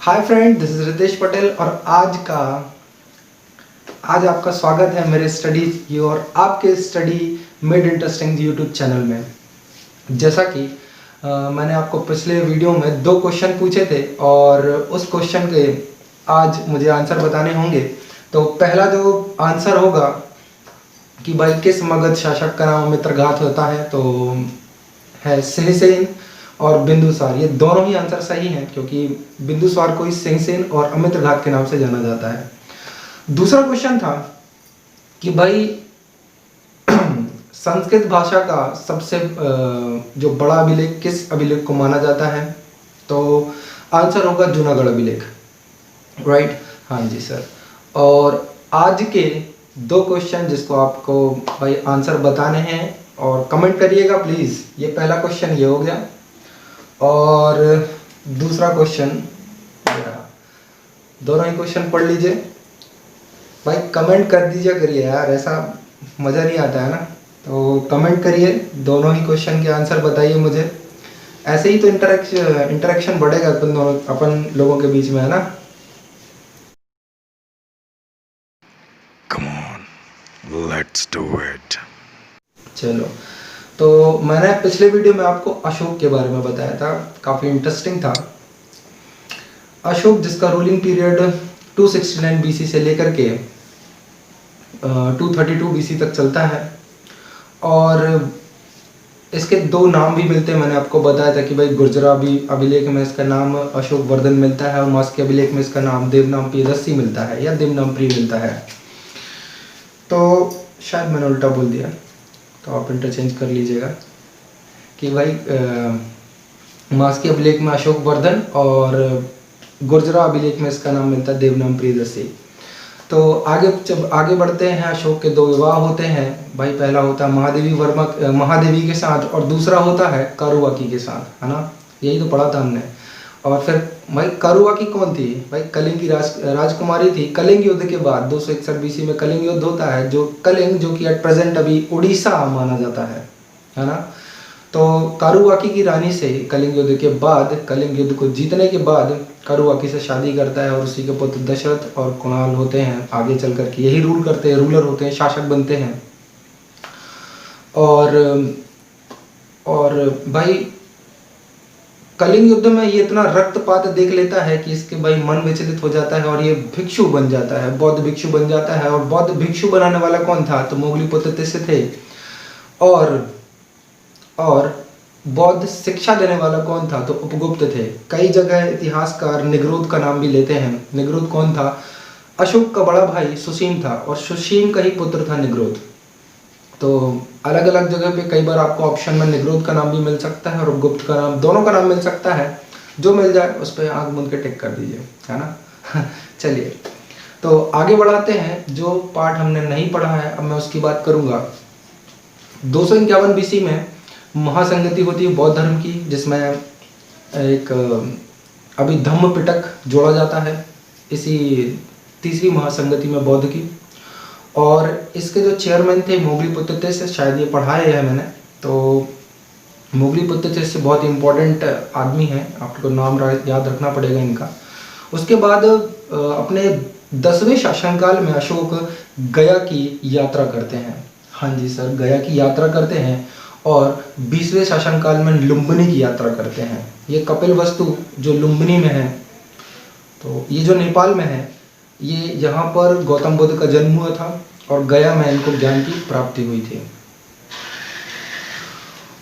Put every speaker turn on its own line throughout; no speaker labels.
Hi friend, this is Ritesh Patel और आज आपका स्वागत है मेरे स्टडीज की और आपके study made interesting YouTube channel में। जैसा कि मैंने आपको पिछले वीडियो में 2 क्वेश्चन पूछे थे और उस क्वेश्चन के आज मुझे आंसर बताने होंगे। तो पहला जो आंसर होगा कि भाई किस मगध शासक का नाम मित्रघात होता है, तो है सिंहसेन और बिंदुसार। ये दोनों ही आंसर सही हैं क्योंकि बिंदुसार को ही सिंहसेन और अमित्रघात के नाम से जाना जाता है। दूसरा क्वेश्चन था कि भाई संस्कृत भाषा का सबसे जो बड़ा अभिलेख किस अभिलेख को माना जाता है, तो आंसर होगा जूनागढ़ अभिलेख। राइट, हाँ जी सर। और आज के 2 क्वेश्चन जिसको आपको भाई आंसर बताने हैं और कमेंट करिएगा प्लीज़। ये पहला क्वेश्चन ये हो गया और दूसरा क्वेश्चन ये रहा। दोनों ही क्वेश्चन पढ़ लीजिए भाई, कमेंट कर दीजिए करिए यार, ऐसा मज़ा नहीं आता है ना। तो कमेंट करिए, दोनों ही क्वेश्चन के आंसर बताइए मुझे। ऐसे ही तो इंटरेक्शन बढ़ेगा अपन लोगों के बीच में, है ना।
Come on, let's do it.
चलो, तो मैंने पिछले वीडियो में आपको अशोक के बारे में बताया था, काफ़ी इंटरेस्टिंग था। अशोक जिसका रूलिंग पीरियड 269 बीसी से लेकर के 232 बीसी तक चलता है और इसके 2 नाम भी मिलते हैं। मैंने आपको बताया था कि भाई गुर्जरा अभिलेख में इसका नाम अशोक वर्धन मिलता है और मास्की अभिलेख में इसका नाम देवनाम प्रियदर्शी मिलता है या देवनाम प्रिय मिलता है। तो शायद मैंने उल्टा बोल दिया, तो आप इंटरचेंज कर लीजिएगा कि भाई मास्की अभिलेख में अशोक वर्धन और गुर्जरा अभिलेख में इसका नाम मिलता है देवनाम प्रियदर्शी। तो जब आगे बढ़ते हैं, अशोक के 2 विवाह होते हैं भाई। पहला होता है महादेवी के साथ और दूसरा होता है कारुवाकी के साथ, है ना। यही तो पढ़ा था हमने। और फिर भाई कारुवाकी कौन थी? भाई कलिंग की राजकुमारी थी। कलिंग युद्ध के बाद 261 बीसी में कलिंग युद्ध होता है, जो कि एट प्रेजेंट अभी उड़ीसा माना जाता है ना। तो कारुवाकी की रानी से कलिंग युद्ध के बाद, कलिंग युद्ध को जीतने के बाद कारुवाकी से शादी करता है और उसी के पुत्र दशरथ और कुणाल होते हैं। आगे चल करके यही रूलर होते हैं, शासक बनते हैं। और भाई कलिंग युद्ध में ये इतना रक्तपात देख लेता है कि इसके भाई मन विचलित हो जाता है और ये भिक्षु बन जाता है, बौद्ध भिक्षु बन जाता है। और बौद्ध भिक्षु बनाने वाला कौन था? तो मोगलीपुत्र तिस्य थे। और बौद्ध शिक्षा देने वाला कौन था? तो उपगुप्त थे। कई जगह इतिहासकार निगरोध का नाम भी लेते हैं। निगरोध कौन था? अशोक का बड़ा भाई सुसीम था और सुसीम का ही पुत्र था निगरोध। तो अलग अलग जगह पे कई बार आपको ऑप्शन में निगरोध का नाम भी मिल सकता है और उपगुप्त का नाम, दोनों का नाम मिल सकता है। जो मिल जाए उस पर आंख मूंद के टिक कर दीजिए, है ना। चलिए, तो आगे बढ़ाते हैं। जो पार्ट हमने नहीं पढ़ा है अब मैं उसकी बात करूंगा। 251 बीसी में महासंगति होती है बौद्ध धर्म की, जिसमें एक अभिधम्म पिटक जोड़ा जाता है इसी तीसरी महासंगति में बौद्ध की। और इसके जो चेयरमैन थे मोगलीपुत्र तिस्य, शायद ये पढ़ाया है मैंने। तो मोगलीपुत्र तिस्य बहुत इंपॉर्टेंट आदमी है, आपको नाम याद रखना पड़ेगा इनका। उसके बाद अपने 10वें शासनकाल में अशोक गया की यात्रा करते हैं। हाँ जी सर, गया की यात्रा करते हैं। और 20वें शासनकाल में लुम्बिनी की यात्रा करते हैं। ये कपिलवस्तु जो लुम्बिनी में है, तो ये जो नेपाल में है, ये यहाँ पर गौतम बुद्ध का जन्म हुआ था और गया में इनको ज्ञान की प्राप्ति हुई थी।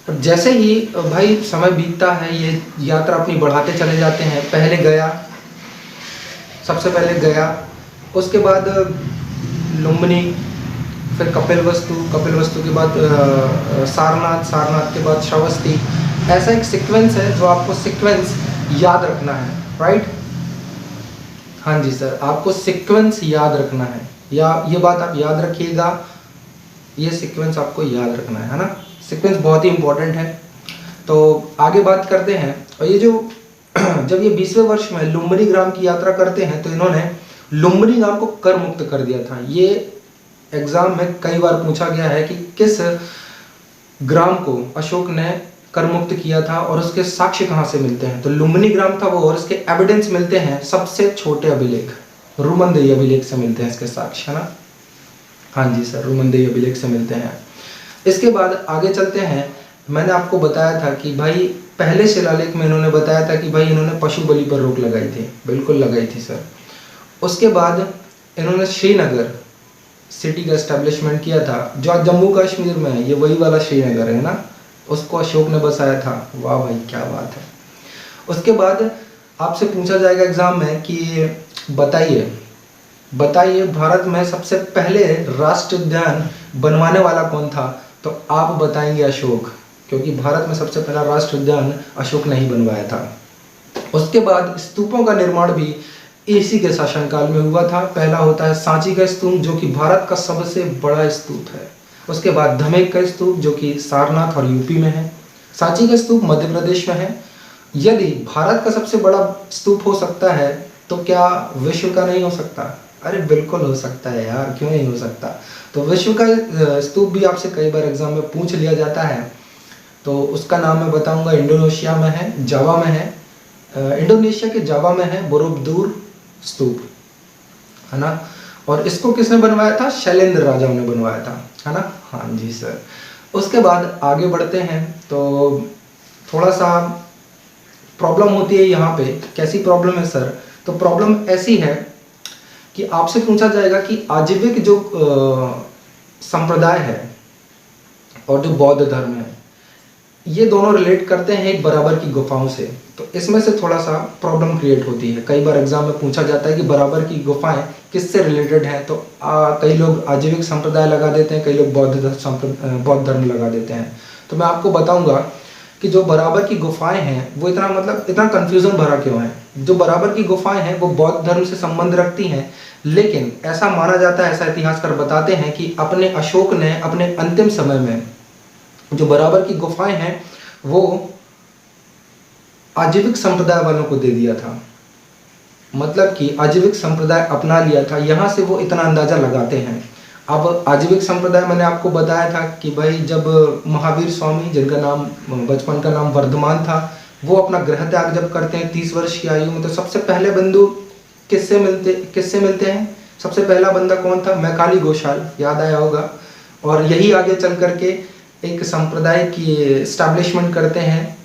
और जैसे ही भाई समय बीतता है, ये यात्रा अपनी बढ़ाते चले जाते हैं। सबसे पहले गया, उसके बाद लुम्बिनी, फिर कपिलवस्तु के बाद सारनाथ के बाद श्रावस्ती। ऐसा एक सीक्वेंस है जो आपको सीक्वेंस याद रखना है। राइट, हाँ जी सर, आपको सीक्वेंस याद रखना है, या ये बात आप याद रखिएगा, ये सीक्वेंस आपको याद रखना है ना। सीक्वेंस बहुत ही इंपॉर्टेंट है। तो आगे बात करते हैं। और ये जो जब ये 20वें वर्ष में लुम्बिनी ग्राम की यात्रा करते हैं, तो इन्होंने लुम्बिनी ग्राम को कर मुक्त कर दिया था। ये एग्जाम में कई बार पूछा गया है कि किस ग्राम को अशोक ने कर मुक्त किया था और उसके साक्ष्य कहाँ से मिलते हैं? तो लुम्बिनी ग्राम था वो, और इसके एविडेंस मिलते हैं सबसे छोटे अभिलेख रुमनदेही अभिलेख से मिलते हैं इसके साक्ष्य, है ना। हाँ जी सर, रुमनदेही अभिलेख से मिलते हैं। इसके बाद आगे चलते हैं। मैंने आपको बताया था कि भाई पहले शिलालेख में इन्होंने बताया था कि भाई इन्होंने पशु बलि पर रोक लगाई थी, बिल्कुल लगाई थी सर। उसके बाद इन्होंने श्रीनगर सिटी का एस्टेब्लिशमेंट किया था, जो आज जम्मू कश्मीर में है, ये वही वाला श्रीनगर है ना, उसको अशोक ने बसाया था। वाह भाई क्या बात है। उसके बाद आपसे पूछा जाएगा एग्जाम में कि बताइए भारत में सबसे पहले राष्ट्रीय उद्यान बनवाने वाला कौन था? तो आप बताएंगे अशोक, क्योंकि भारत में सबसे पहला राष्ट्रीय उद्यान अशोक ने ही बनवाया था। उसके बाद स्तूपों का निर्माण भी इसी के शासनकाल में हुआ था। पहला होता है सांची का स्तूप, जो कि भारत का सबसे बड़ा स्तूप है। उसके बाद धमेक का स्तूप, जो कि सारनाथ और यूपी में है। सांची का स्तूप मध्य प्रदेश में है। यदि भारत का सबसे बड़ा स्तूप हो सकता है तो क्या विश्व का नहीं हो सकता? अरे बिल्कुल हो सकता है यार, क्यों नहीं हो सकता। तो विश्व का स्तूप भी आपसे कई बार एग्जाम में पूछ लिया जाता है। तो उसका नाम मैं बताऊंगा, इंडोनेशिया में है, जावा में है। इंडोनेशिया के जावा में है बोरोबुदुर स्तूप, है ना। और इसको किसने बनवाया था? शैलेंद्र राजाओं ने बनवाया था, है ना। हाँ जी सर। उसके बाद आगे बढ़ते हैं तो थोड़ा सा प्रॉब्लम होती है यहाँ पे। कैसी प्रॉब्लम है सर? तो प्रॉब्लम ऐसी है कि आपसे पूछा जाएगा कि आजीविक जो संप्रदाय है और जो बौद्ध धर्म है, ये दोनों रिलेट करते हैं एक बराबर की गुफाओं से। तो इसमें से थोड़ा सा प्रॉब्लम क्रिएट होती है। कई बार एग्जाम में पूछा जाता है कि बराबर की गुफाएं किससे रिलेटेड हैं। तो कई लोग आजीविक संप्रदाय लगा देते हैं, कई लोग बौद्ध धर्म लगा देते हैं। तो मैं आपको बताऊंगा कि जो बराबर की गुफाएं हैं वो इतना कंफ्यूजन भरा क्यों है। जो बराबर की गुफाएं हैं वो बौद्ध धर्म से संबंध रखती हैं, लेकिन ऐसा माना जाता है, ऐसा इतिहासकार बताते हैं कि अपने अशोक ने अपने अंतिम समय में जो बराबर की गुफाएं हैं वो आजीविक संप्रदाय वालों को दे दिया था। मतलब कि आजीविक संप्रदाय अपना लिया था। यहाँ से वो इतना अंदाजा लगाते हैं। अब आजीविक संप्रदाय मैंने आपको बताया था कि भाई जब महावीर स्वामी, जिनका नाम बचपन का नाम वर्धमान था, वो अपना गृह त्याग जब करते हैं 30 वर्ष की आयु में, तो सबसे पहले बंधु किससे मिलते हैं? सबसे पहला बंदा कौन था? मैकाली घोषाल, याद आया होगा। और यही आगे चल करके एक संप्रदाय की एस्टैब्लिशमेंट करते हैं।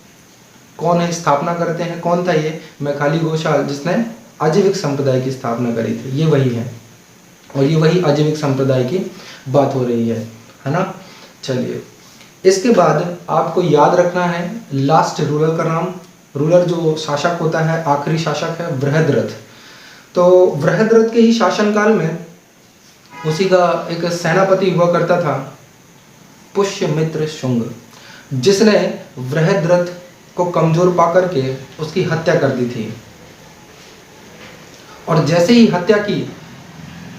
कौन है, स्थापना करते हैं? कौन था ये? मैकाली घोषाल, जिसने आजीविक संप्रदाय की स्थापना करी थी। ये वही है, और ये वही आजीविक संप्रदाय की बात हो रही है ना। चलिए, इसके बाद आपको याद रखना है लास्ट रूलर का नाम। रूलर जो शासक होता है, आखिरी शासक है बृहद्रथ। तो बृहद्रथ के ही शासनकाल में उसी का एक सेनापति हुआ करता था, पुष्यमित्र शुंग, जिसने बृहद्रथ को कमजोर पाकर के उसकी हत्या कर दी थी। और जैसे ही हत्या की,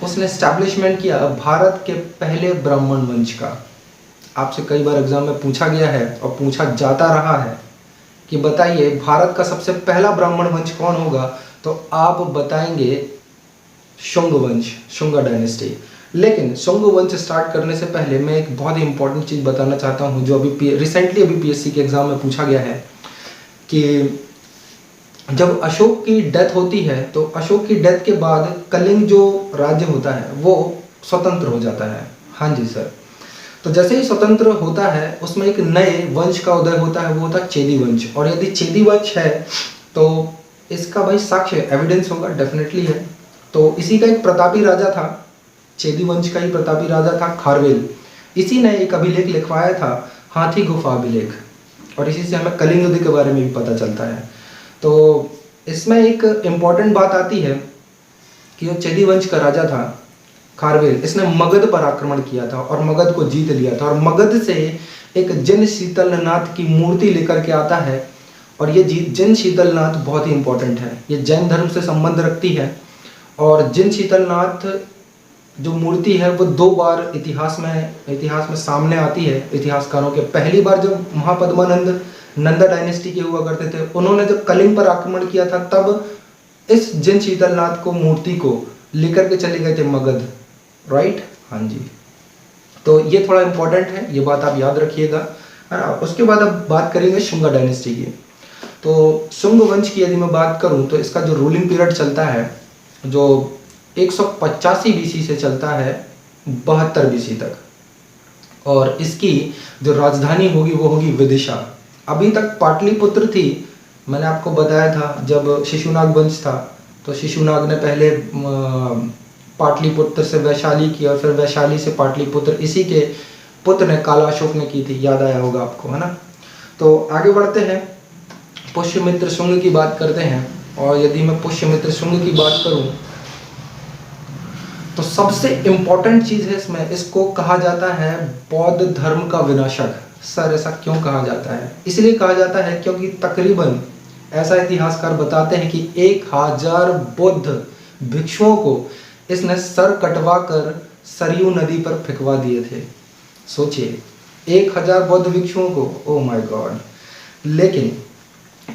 उसने एस्टैब्लिशमेंट किया भारत के पहले ब्राह्मण वंश का। आपसे कई बार एग्जाम में पूछा गया है और पूछा जाता रहा है कि बताइए भारत का सबसे पहला ब्राह्मण वंश कौन होगा? तो आप बताएंगे शुंग वंश, शुंगा डायनेस्टी। लेकिन शुंग वंश स्टार्ट करने से पहले मैं एक बहुत ही इंपॉर्टेंट चीज़ बताना चाहता हूँ, जो अभी रिसेंटली पीएससी के एग्जाम में पूछा गया है कि जब अशोक की डेथ होती है, तो अशोक की डेथ के बाद कलिंग जो राज्य होता है वो स्वतंत्र हो जाता है। हाँ जी सर। तो जैसे ही स्वतंत्र होता है, उसमें एक नए वंश का उदय होता है, वो होता है चेदी वंश। और यदि चेदी वंश है तो इसका भाई साक्ष्य एविडेंस होगा, डेफिनेटली है। तो इसी का एक प्रतापी राजा था, चेदी वंश का ही प्रतापी राजा था खारवेल। इसी ने एक अभिलेख लिखवाया था, हाथी गुफा अभिलेख, और इसी से हमें कलिंग युद्ध के बारे में भी पता चलता है। तो इसमें एक इम्पॉर्टेंट बात आती है कि जो चेदी वंश का राजा था खारवेल, इसने मगध पर आक्रमण किया था और मगध को जीत लिया था। और मगध से एक जिन शीतलनाथ की मूर्ति लेकर के आता है, और ये जिन शीतलनाथ बहुत ही इंपॉर्टेंट है, ये जैन धर्म से संबंध रखती है। और जिन शीतलनाथ जो मूर्ति है वो 2 बार इतिहास में सामने आती है इतिहासकारों के। पहली बार जब महापद्मानंद नंदा डायनेस्टी के हुआ करते थे, उन्होंने जब कलिंग पर आक्रमण किया था, तब इस जिन शीतलनाथ को मूर्ति को लेकर के चले गए थे मगध, राइट। हाँ जी। तो ये थोड़ा इंपॉर्टेंट है, ये बात आप याद रखिएगा। है ना। उसके बाद अब बात करेंगे शुंगा डायनेस्टी की। तो शुंग वंश की यदि मैं बात करूं तो इसका जो रूलिंग पीरियड चलता है जो 185 बीसी से चलता है 72 बीसी तक, और इसकी जो राजधानी होगी वो होगी विदिशा। अभी तक पाटलिपुत्र थी, मैंने आपको बताया था जब शिशुनाग वंश था तो शिशुनाग ने पहले पाटलिपुत्र से वैशाली की और फिर वैशाली से पाटलिपुत्र, इसी के पुत्र ने काला अशोक ने की थी, याद आया होगा आपको, है ना। तो आगे बढ़ते हैं, पुष्यमित्र शुंग की बात करते हैं। और यदि मैं पुष्यमित्र शुंग की बात करूं तो सबसे इम्पोर्टेंट चीज़ है इसमें, इसको कहा जाता है बौद्ध धर्म का विनाशक। सर ऐसा क्यों कहा जाता है? इसलिए कहा जाता है क्योंकि तकरीबन ऐसा इतिहासकार बताते हैं कि 1000 बौद्ध भिक्षुओं को इसने सर कटवा कर सरयू नदी पर फेंकवा दिए थे। सोचिए 1000 बौद्ध भिक्षुओं को, ओ माय गॉड। लेकिन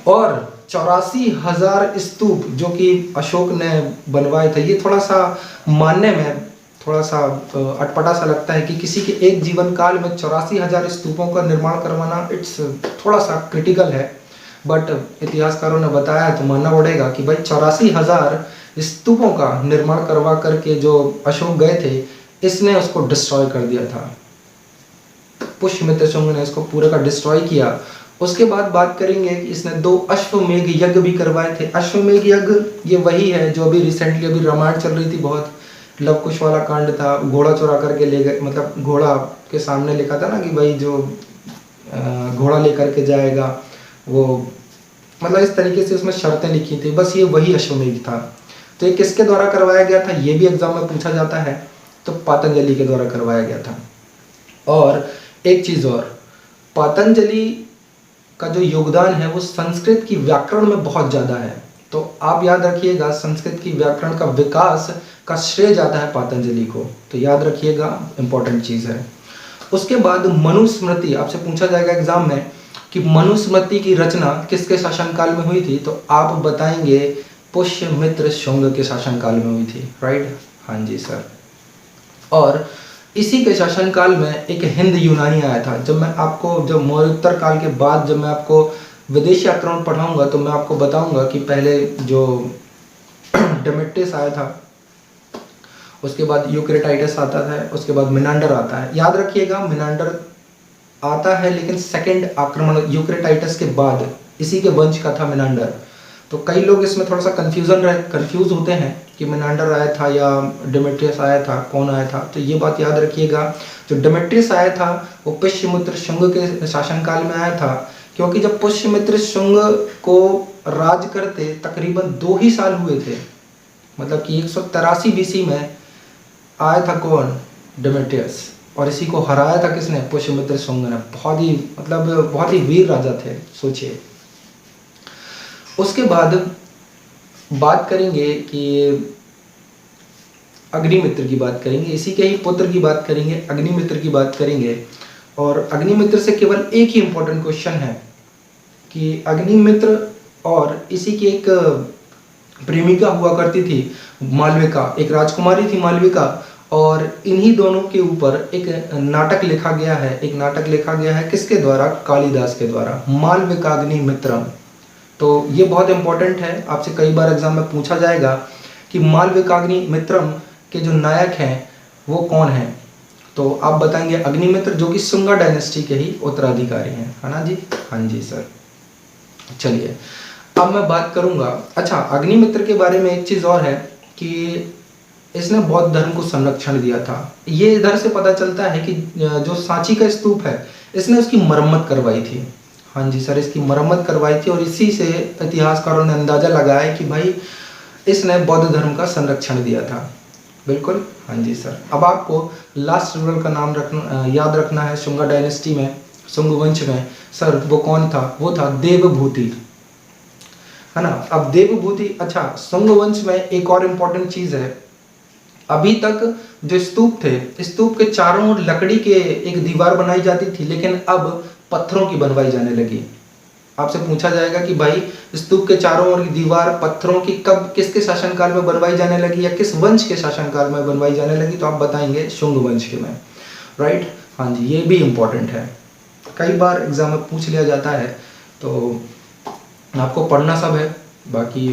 और 84,000 स्तूप जो कि अशोक ने बनवाए थे। ये थोड़ा सा मानने में थोड़ा सा अटपटा सा लगता है कि किसी के एक जीवन काल में 84,000 स्तूपों का निर्माण करवाना, इट्स थोड़ा सा क्रिटिकल है। बट इतिहासकारों ने बताया तो मानना पड़ेगा कि भाई 84,000 स्तूपों का निर्माण करवा करके जो अशोक गए थे, इसने उसको डिस्ट्रॉय कर दिया था। पुष्यमित्र शुंग ने इसको पूरे का डिस्ट्रॉय किया। उसके बाद बात करेंगे कि इसने 2 अश्वमेघ यज्ञ भी करवाए थे। अश्वमेघ यज्ञ ये वही है जो अभी रिसेंटली अभी रामायण चल रही थी, बहुत लव कुश वाला कांड था, घोड़ा चुरा करके ले गए, मतलब घोड़ा के सामने लिखा था ना कि भाई जो घोड़ा लेकर के जाएगा वो, मतलब इस तरीके से उसमें शर्तें लिखी थी, बस ये वही अश्वमेघ था। तो ये किसके द्वारा करवाया गया था ये भी एग्जाम में पूछा जाता है, तो पतंजलि के द्वारा करवाया गया था। और एक चीज और, पतंजलि का जो योगदान है वो संस्कृत की व्याकरण में बहुत ज़्यादा है। तो आप याद रखिएगा संस्कृत की व्याकरण का विकास का श्रेय जाता है पतंजलि को, तो याद रखिएगा, इंपॉर्टेंट चीज़ है। उसके बाद मनुस्मृति, आपसे पूछा जाएगा एग्जाम में कि मनुस्मृति की रचना किसके शासनकाल में हुई थी, तो आप बताएंगे पुष्यमित्र शुंग के शासनकाल में हुई थी, राइट। हाँ जी सर। और इसी के शासनकाल में एक हिंद यूनानी आया था। जब मैं आपको, जब मौर्योत्तर काल के बाद जब मैं आपको विदेशी आक्रमण पढ़ाऊंगा तो मैं आपको बताऊंगा कि पहले जो डेमेट्रियस आया था, उसके बाद यूक्रेटाइटस आता है, उसके बाद मिनांडर आता है। याद रखिएगा मिनांडर आता है लेकिन सेकंड आक्रमण यूक्रेटाइटस के बाद, इसी के वंश का था मिनांडर। तो कई लोग इसमें थोड़ा सा कंफ्यूज होते हैं कि मिनांडर आया था या डेमेट्रियस आया था, कौन आया था। तो ये बात याद रखिएगा, जो डेमेट्रियस आया था वो पुष्यमित्र शुंग के शासनकाल में आया था, क्योंकि जब पुष्यमित्र शुंग को राज करते तकरीबन 2 ही साल हुए थे, मतलब कि 183 बीसी में आया था कौन, डेमेट्रियस, और इसी को हराया था किसने, पुष्यमित्र शुंग ने। बहुत ही मतलब बहुत ही वीर राजा थे, सोचिए। उसके बाद बात करेंगे कि अग्निमित्र की बात करेंगे, इसी के ही पुत्र की बात करेंगे, अग्निमित्र की बात करेंगे। और अग्निमित्र से केवल एक ही इंपॉर्टेंट क्वेश्चन है कि अग्निमित्र और इसी की एक प्रेमिका हुआ करती थी मालविका, एक राजकुमारी थी मालविका, और इन्हीं दोनों के ऊपर एक नाटक लिखा गया है। एक नाटक लिखा गया है किसके द्वारा, कालिदास के द्वारा, मालविकाग्निमित्रम। तो ये बहुत इंपॉर्टेंट है, आपसे कई बार एग्जाम में पूछा जाएगा कि मालविकाग्निमित्रम के जो नायक हैं वो कौन हैं, तो आप बताएंगे अग्निमित्र, जो कि शुंगा डायनेस्टी के ही उत्तराधिकारी हैं, है ना जी। हाँ जी सर। चलिए अब मैं बात करूंगा, अच्छा अग्निमित्र के बारे में एक चीज और है कि इसने बौद्ध धर्म को संरक्षण दिया था। ये इधर से पता चलता है कि जो सांची का स्तूप है इसने उसकी मरम्मत करवाई थी। हाँ जी सर, इसकी मरम्मत करवाई थी, और इसी से इतिहासकारों ने अंदाजा लगाया कि भाई इसने बौद्ध धर्म का संरक्षण दिया था। बिल्कुल, हाँ जी सर। अब आपको लास्ट रूलर का नाम याद रखना है शुंगा डायनेस्टी में, शुंग वंश में। सर वो कौन था, वो था देवभूति, है ना। अब देवभूति, अच्छा शुंग वंश में एक और इम्पोर्टेंट चीज है, अभी तक जो स्तूप थे, स्तूप के चारों ओर लकड़ी के एक दीवार बनाई जाती थी, लेकिन अब पत्थरों की बनवाई जाने लगी। आपसे पूछा जाएगा कि भाई स्तूप के चारों ओर की दीवार पत्थरों की कब, किसके शासनकाल में बनवाई जाने लगी या किस वंश के शासनकाल में बनवाई जाने लगी, तो आप बताएंगे शुंग वंश के में, राइट। हाँ जी, ये भी इंपॉर्टेंट है। कई बार एग्जाम में पूछ लिया जाता है, तो आपको पढ़ना सब है, बाकी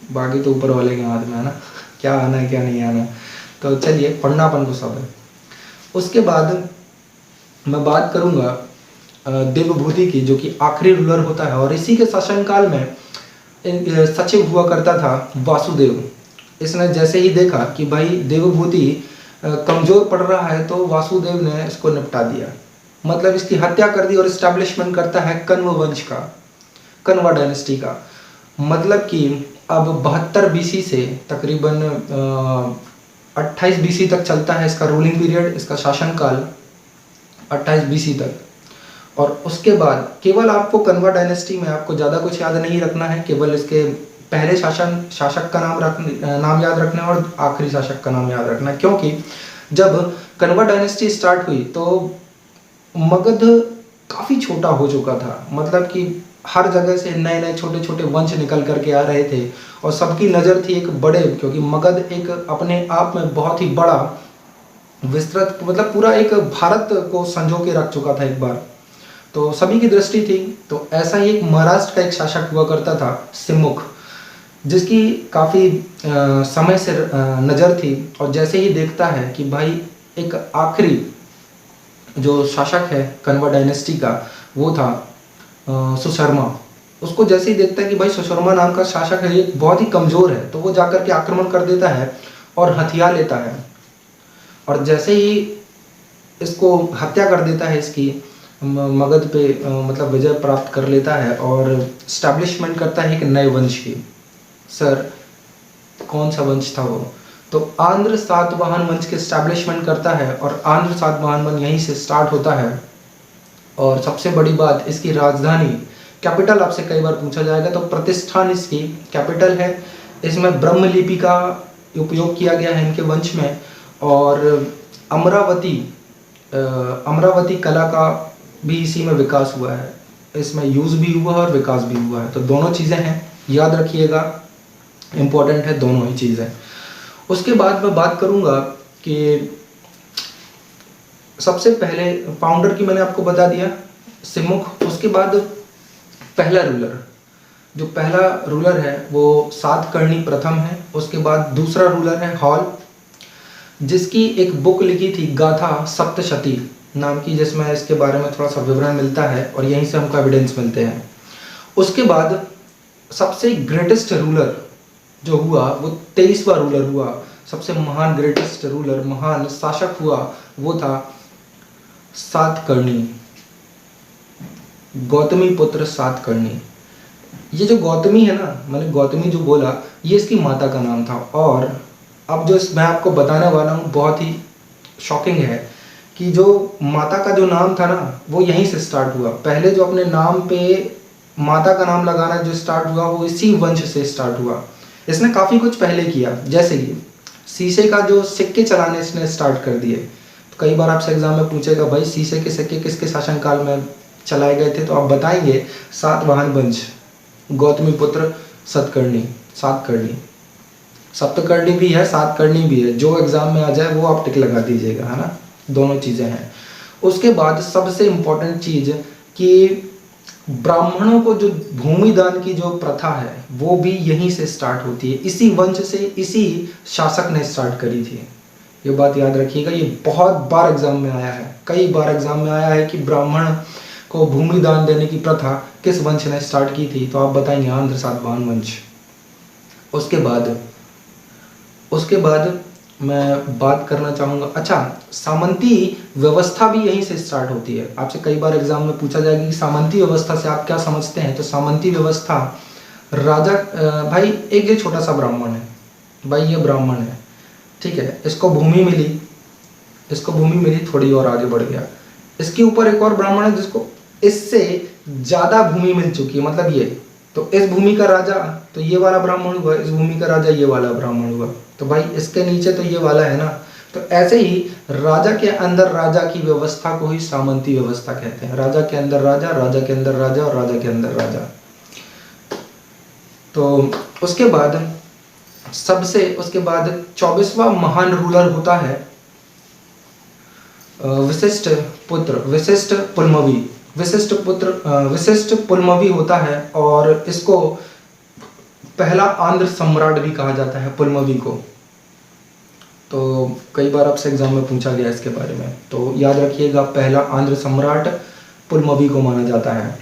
बाकी तो ऊपर वाले के हाथ में है ना, क्या आना है क्या नहीं आना। तो चलिए, पढ़ना अपन को सब है। उसके बाद मैं बात करूँगा देवभूति की, जो कि आखिरी रूलर होता है, और इसी के शासनकाल में सचिव हुआ करता था वासुदेव। इसने जैसे ही देखा कि भाई देवभूति कमज़ोर पड़ रहा है, तो वासुदेव ने इसको निपटा दिया, मतलब इसकी हत्या कर दी, और इस्टेब्लिशमेंट करता है कण्व वंश का, कण्वा डायनेस्टी का। मतलब कि अब 72 बीसी से तकरीबन 28 बीसी तक चलता है इसका रूलिंग पीरियड, इसका शासनकाल 28 बीसी तक। और उसके बाद केवल आपको कण्वा डायनेस्टी में आपको ज़्यादा कुछ याद नहीं रखना है, केवल इसके पहले शासक का नाम याद रखना है और आखिरी शासक का नाम याद रखना है। क्योंकि जब कण्वा डायनेस्टी स्टार्ट हुई तो मगध काफ़ी छोटा हो चुका था, मतलब कि हर जगह से नए नए छोटे छोटे वंश निकल करके आ रहे थे, और सबकी नज़र थी एक बड़े, क्योंकि मगध एक अपने आप में बहुत ही बड़ा विस्तृत, मतलब पूरा एक भारत को संजो के रख चुका था एक बार, तो सभी की दृष्टि थी। तो ऐसा ही एक महाराष्ट्र का एक शासक हुआ करता था सिमुख, जिसकी काफ़ी समय से नज़र थी, और जैसे ही देखता है कि भाई एक आखिरी जो शासक है कण्वा डायनेस्टी का, वो था सुशर्मा। उसको जैसे ही देखता है कि भाई सुशर्मा नाम का शासक है, ये बहुत ही कमज़ोर है, तो वो जाकर के आक्रमण कर देता है और हथिया लेता है। और जैसे ही इसको हत्या कर देता है, इसकी मगध पे मतलब विजय प्राप्त कर लेता है, और स्टैब्लिशमेंट करता है एक नए वंश की। सर कौन सा वंश था वो? तो आंध्र सातवाहन वंश के स्टैब्लिशमेंट करता है, और आंध्र सातवाहन वंश यहीं से स्टार्ट होता है। और सबसे बड़ी बात, इसकी राजधानी, कैपिटल आपसे कई बार पूछा जाएगा, तो प्रतिष्ठान इसकी कैपिटल है। इसमें ब्रह्म लिपि का उपयोग किया गया है इनके वंश में, और अमरावती कला का भी इसी में विकास हुआ है, इसमें यूज़ भी हुआ है और विकास भी हुआ है। तो दोनों चीज़ें हैं, याद रखिएगा, इम्पोर्टेंट है दोनों ही चीज़ें। उसके बाद मैं बात करूँगा कि सबसे पहले फाउंडर की मैंने आपको बता दिया, सिमुख। उसके बाद पहला रूलर, जो पहला रूलर है वो सातकर्णी प्रथम है। उसके बाद दूसरा रूलर है हॉल, जिसकी एक बुक लिखी थी गाथा सप्तशती नाम की, जिसमें इसके बारे में थोड़ा सा विवरण मिलता है, और यहीं से हमको एविडेंस मिलते हैं। उसके बाद सबसे ग्रेटेस्ट रूलर जो हुआ, वो 23वां रूलर हुआ, सबसे महान ग्रेटेस्ट रूलर, महान शासक हुआ, वो था सातकर्णी, गौतमी पुत्र सातकर्णी। ये जो गौतमी है ना, मैंने गौतमी जो बोला, ये इसकी माता का नाम था। और अब जो मैं आपको बताने वाला हूँ बहुत ही शॉकिंग है, कि जो माता का जो नाम था ना, वो यहीं से स्टार्ट हुआ। पहले जो अपने नाम पे माता का नाम लगाना जो स्टार्ट हुआ, वो इसी वंश से स्टार्ट हुआ। इसने काफ़ी कुछ पहले किया, जैसे कि शीशे का जो सिक्के चलाने इसने स्टार्ट कर दिए। तो कई बार आपसे एग्जाम में पूछेगा, भाई शीशे के सिक्के किसके शासनकाल में चलाए गए थे? तो आप बताएंगे सातवाहन वंश, गौतमी पुत्र सातकर्णी। सप्तकर्णी भी है, सातकर्णी भी है, जो एग्जाम में आ जाए वो आप टिक लगा दीजिएगा, है ना, दोनों चीज़ें हैं। उसके बाद सबसे इम्पोर्टेंट चीज़ कि ब्राह्मणों को जो भूमि दान की जो प्रथा है, वो भी यहीं से स्टार्ट होती है, इसी वंश से, इसी शासक ने स्टार्ट करी थी। ये बात याद रखिएगा, ये बहुत बार एग्जाम में आया है, कई बार एग्जाम में आया है कि ब्राह्मण को भूमि दान देने की प्रथा किस वंश ने स्टार्ट की थी? तो आप बताएंगे आंध्र सातवाहन वंश। उसके बाद मैं बात करना चाहूँगा, अच्छा, सामंती व्यवस्था भी यहीं से स्टार्ट होती है। आपसे कई बार एग्जाम में पूछा जाएगा कि सामंती व्यवस्था से आप क्या समझते हैं? तो सामंती व्यवस्था, राजा, भाई एक ये छोटा सा ब्राह्मण है, भाई ये ब्राह्मण है, ठीक है, इसको भूमि मिली, थोड़ी और आगे बढ़ गया, इसके ऊपर एक और ब्राह्मण है जिसको इससे ज़्यादा भूमि मिल चुकी है, मतलब ये, तो इस भूमि का राजा तो ये वाला ब्राह्मण हुआ, इस भूमि का राजा ये वाला ब्राह्मण हुआ, तो भाई इसके नीचे तो ये वाला है ना। तो ऐसे ही राजा के अंदर राजा की व्यवस्था को ही सामंती व्यवस्था कहते हैं। राजा के अंदर राजा, राजा के अंदर राजा, और राजा के अंदर राजा। तो उसके बाद 24वां महान रूलर होता है वशिष्ठ पुलमवी। विशिष्ट पुलमवी होता है और इसको पहला आंध्र सम्राट भी कहा जाता है पुलमवी को। तो कई बार आपसे एग्जाम में पूछा गया इसके बारे में, तो याद रखिएगा पहला आंध्र सम्राट पुलमवी को माना जाता है।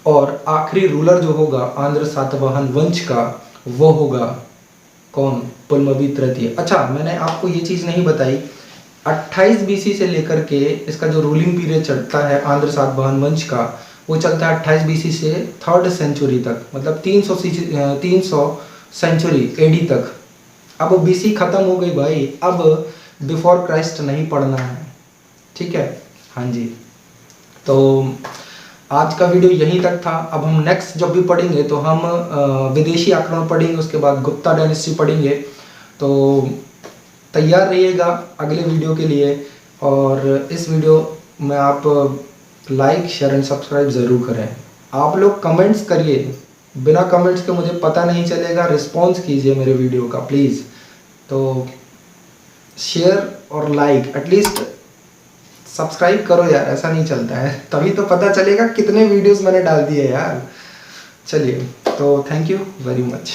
और आखिरी रूलर जो होगा आंध्र सातवाहन वंश का वो होगा कौन? पुलमवी तृतीय। अच्छा, मैंने आपको ये चीज़ नहीं बताई, 28 बीसी से लेकर के इसका जो रूलिंग पीरियड चलता है आंध्र सातवाहन वंश का, वो चलता है 28 बीसी से 3rd सेंचुरी तक, मतलब 300 सेंचुरी एडी तक। अब बीसी खत्म हो गई भाई, अब बिफोर क्राइस्ट नहीं पढ़ना है, ठीक है? हाँ जी, तो आज का वीडियो यहीं तक था। अब हम नेक्स्ट जब भी पढ़ेंगे तो हम विदेशी आक्रमण पढ़ेंगे, उसके बाद गुप्ता डायनेस्टी पढ़ेंगे। तो तैयार रहिएगा अगले वीडियो के लिए, और इस वीडियो में आप लाइक शेयर एंड सब्सक्राइब ज़रूर करें। आप लोग कमेंट्स करिए, बिना कमेंट्स के मुझे पता नहीं चलेगा। रिस्पॉन्स कीजिए मेरे वीडियो का प्लीज़। तो शेयर और लाइक, एटलीस्ट सब्सक्राइब करो यार, ऐसा नहीं चलता है, तभी तो पता चलेगा कितने वीडियोस मैंने डाल दिए यार। चलिए, तो थैंक यू वेरी मच।